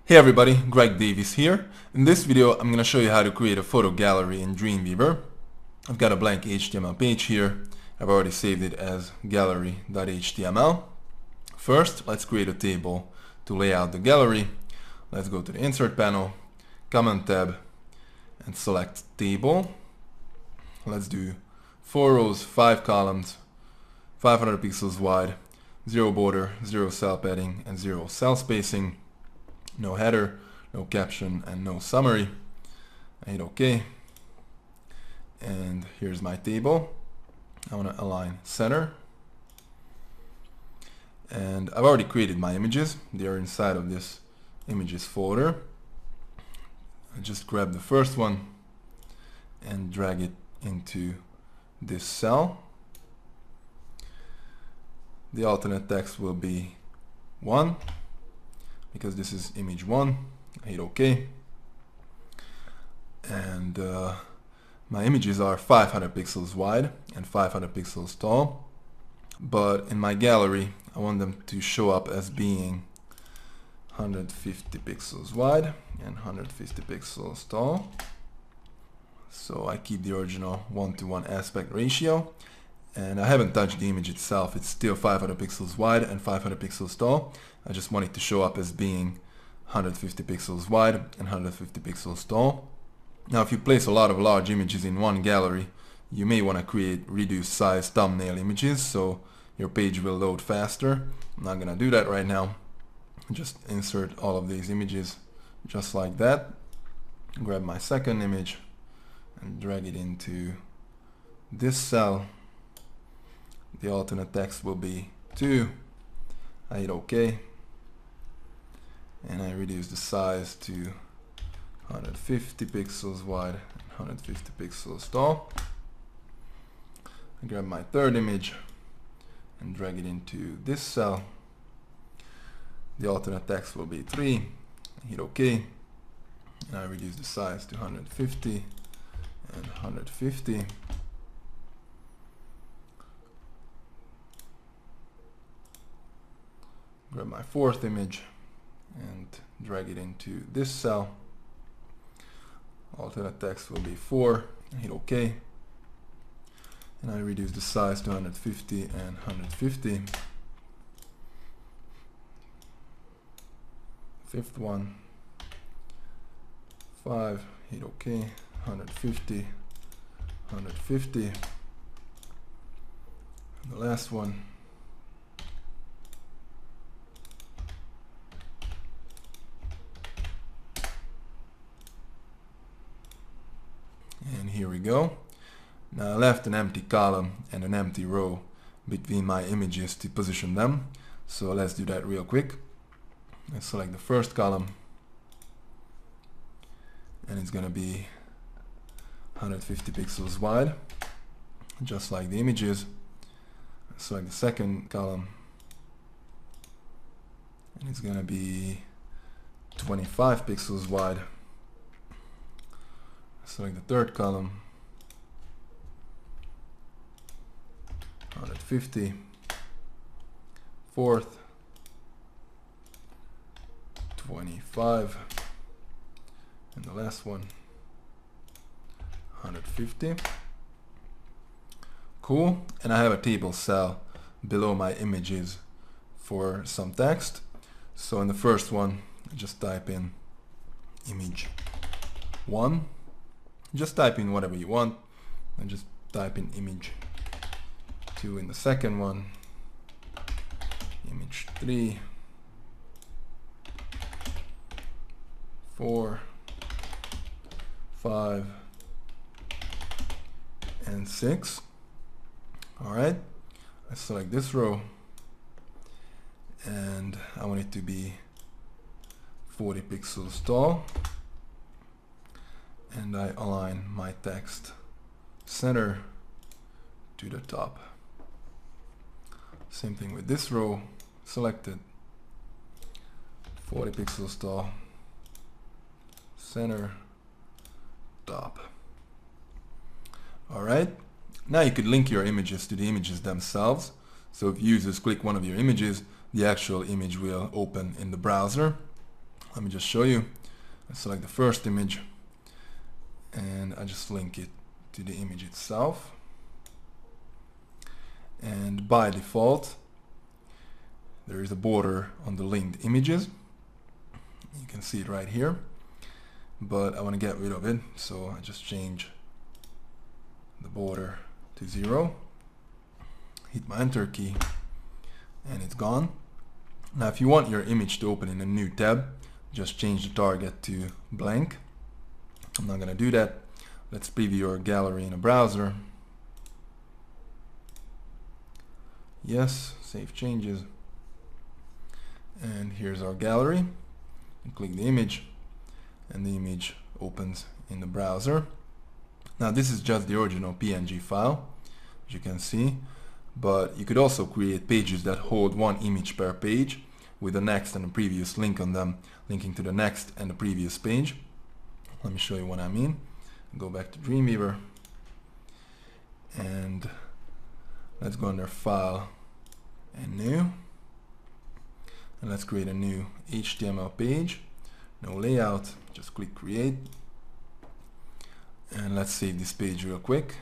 Hey everybody, Greg Davies here. In this video I'm going to show you how to create a photo gallery in Dreamweaver. I've got a blank HTML page here. I've already saved it as gallery.html. First, let's create a table to lay out the gallery. Let's go to the Insert panel, Comment tab, and select Table. Let's do 4 rows, 5 columns, 500 pixels wide, 0 border, 0 cell padding, and 0 cell spacing. No header, no caption, and no summary. I hit OK. And here's my table. I want to align center. And I've already created my images. They are inside of this images folder. I just grab the first one and drag it into this cell. The alternate text will be 1. Because this is image 1, I hit OK. And my images are 500 pixels wide and 500 pixels tall. But in my gallery, I want them to show up as being 150 pixels wide and 150 pixels tall. So I keep the original 1:1 aspect ratio. And I haven't touched the image itself. It's still 500 pixels wide and 500 pixels tall. I just want it to show up as being 150 pixels wide and 150 pixels tall. Now if you place a lot of large images in one gallery, you may want to create reduced size thumbnail images so your page will load faster. I'm not going to do that right now. Just insert all of these images just like that. Grab my second image and drag it into this cell. The alternate text will be 2. I hit OK. And I reduce the size to 150 pixels wide and 150 pixels tall. I grab my third image and drag it into this cell. The alternate text will be 3. I hit OK. And I reduce the size to 150 and 150. Grab my fourth image and drag it into this cell. Alternate text will be 4. I hit OK. And I reduce the size to 150 and 150. Fifth one. 5. Hit OK. 150. 150. And the last one. And here we go. Now I left an empty column and an empty row between my images to position them. So let's do that real quick. Let's select the first column. And it's going to be 150 pixels wide, just like the images. Select the second column. And it's going to be 25 pixels wide. Select the third column, 150, fourth, 25, and the last one, 150. Cool, and I have a table cell below my images for some text. So in the first one, just type in image 1. Just type in whatever you want and just type in image 2 in the second one, image 3, 4, 5, and 6. Alright, I select this row and I want it to be 40 pixels tall. And I align my text center to the top. Same thing with this row, selected, 40 pixels tall, center, top. Alright, now you could link your images to the images themselves. So if users click one of your images, the actual image will open in the browser. Let me just show you. I select the first image and I just link it to the image itself. And by default, there is a border on the linked images. You can see it right here, but I want to get rid of it, so I just change the border to 0, hit my enter key, and it's gone. Now if you want your image to open in a new tab, just change the target to blank. I'm not going to do that. Let's preview your gallery in a browser. Yes, save changes. And here's our gallery. You click the image and the image opens in the browser. Now this is just the original PNG file, as you can see, but you could also create pages that hold one image per page with the next and the previous link on them, linking to the next and the previous page. Let me show you what I mean. Go back to Dreamweaver and let's go under File and New, and let's create a new HTML page. No layout, just click Create, and let's save this page real quick.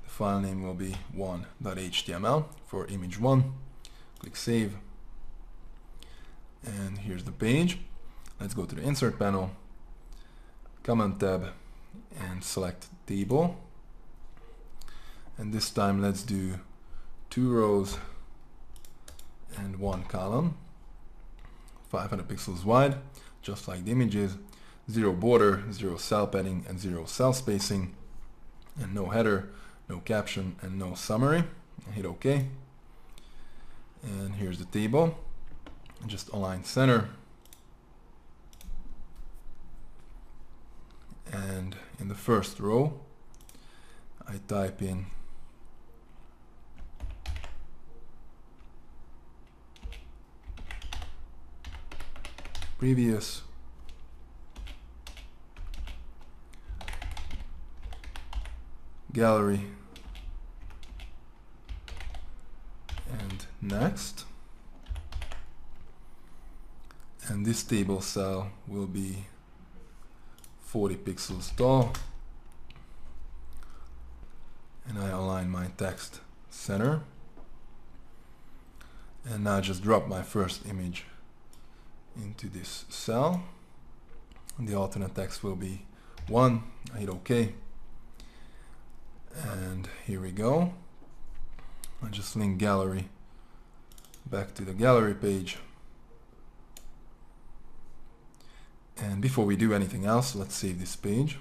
The file name will be 1.html for image 1. Click Save, and here's the page. Let's go to the Insert panel, Comment tab, and select Table. And this time let's do 2 rows and 1 column, 500 pixels wide, just like the images, 0 border, 0 cell padding, and 0 cell spacing, and no header, no caption, and no summary. And hit OK. And here's the table. And just align center. And in the first row, I type in previous, gallery, and next. And this table cell will be 40 pixels tall, and I align my text center. And now just drop my first image into this cell. The alternate text will be 1. I hit OK, and here we go. I just link gallery back to the gallery page. And before we do anything else, let's save this page.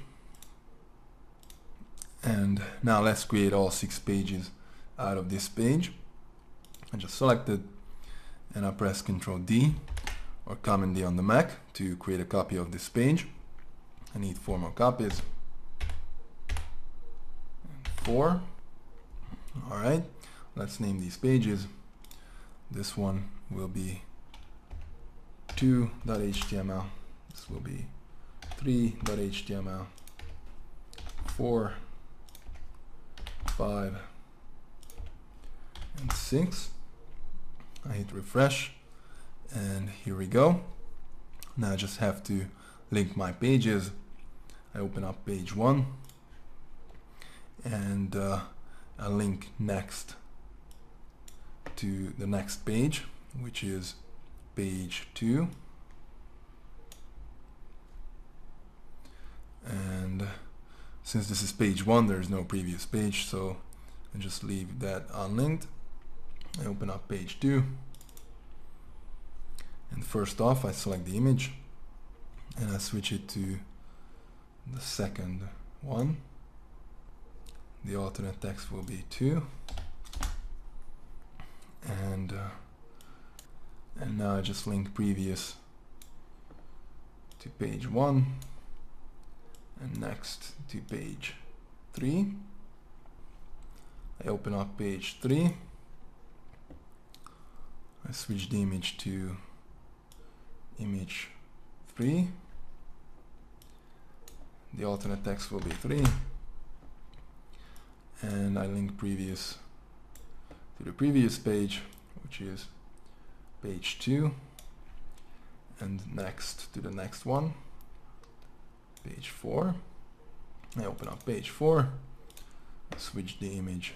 And now let's create all 6 pages out of this page. I just select it and I press Ctrl D or Command D on the Mac to create a copy of this page. I need 4 more copies. And 4. Alright, let's name these pages. This one will be 2.html. This will be 3.html, 4, 5, and 6. I hit refresh, and here we go. Now I just have to link my pages. I open up page 1, and I link next to the next page, which is page 2. And since this is page 1, there is no previous page, so I just leave that unlinked. I open up page 2, and first off I select the image and I switch it to the second one. The alternate text will be 2, and now I just link previous to page 1 and next to page 3. I open up page 3. I switch the image to image 3. The alternate text will be 3. And I link previous to the previous page, which is page 2, and next to the next one, page 4. I open up page 4, switch the image,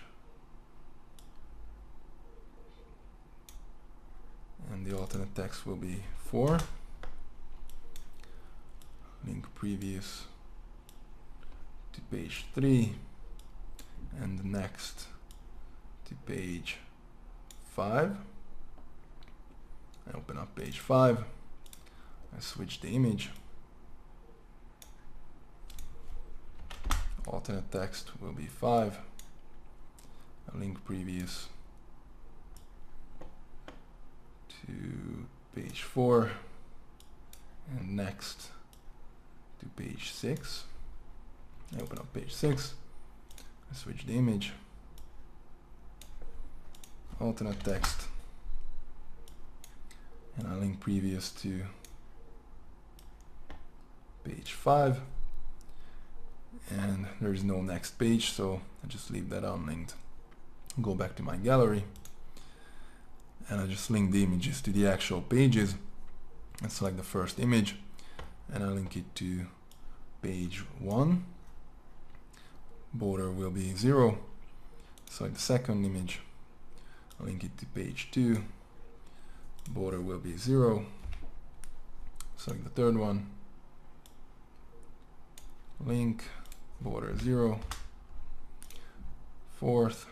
and the alternate text will be 4. Link previous to page 3, and next to page 5. I open up page 5, I switch the image, alternate text will be 5, a link previous to page 4, and next to page 6. I open up page 6, I switch the image, alternate text, and I link previous to page 5, and there's no next page, so I just leave that unlinked. Go back to my gallery, and I just link the images to the actual pages, and select the first image, and I link it to page 1. Border will be 0. Select the second image, link it to page 2. Border will be 0. Select the third one, link, border 0. Fourth,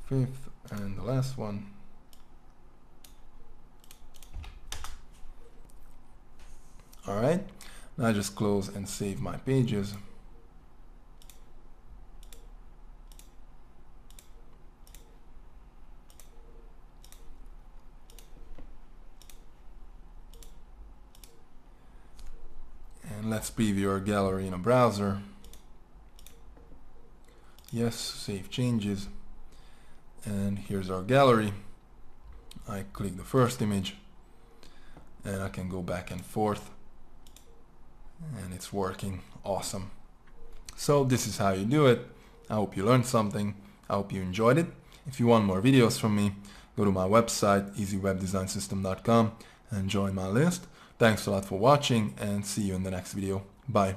fifth, and the last one. Alright, now I just close and save my pages. And let's preview our gallery in a browser. Yes, save changes. And here's our gallery. I click the first image, and I can go back and forth, and it's working awesome. So this is how you do it. I hope you learned something. I hope you enjoyed it. If you want more videos from me, go to my website easywebdesignsystem.com and join my list. Thanks a lot for watching, and see you in the next video. Bye.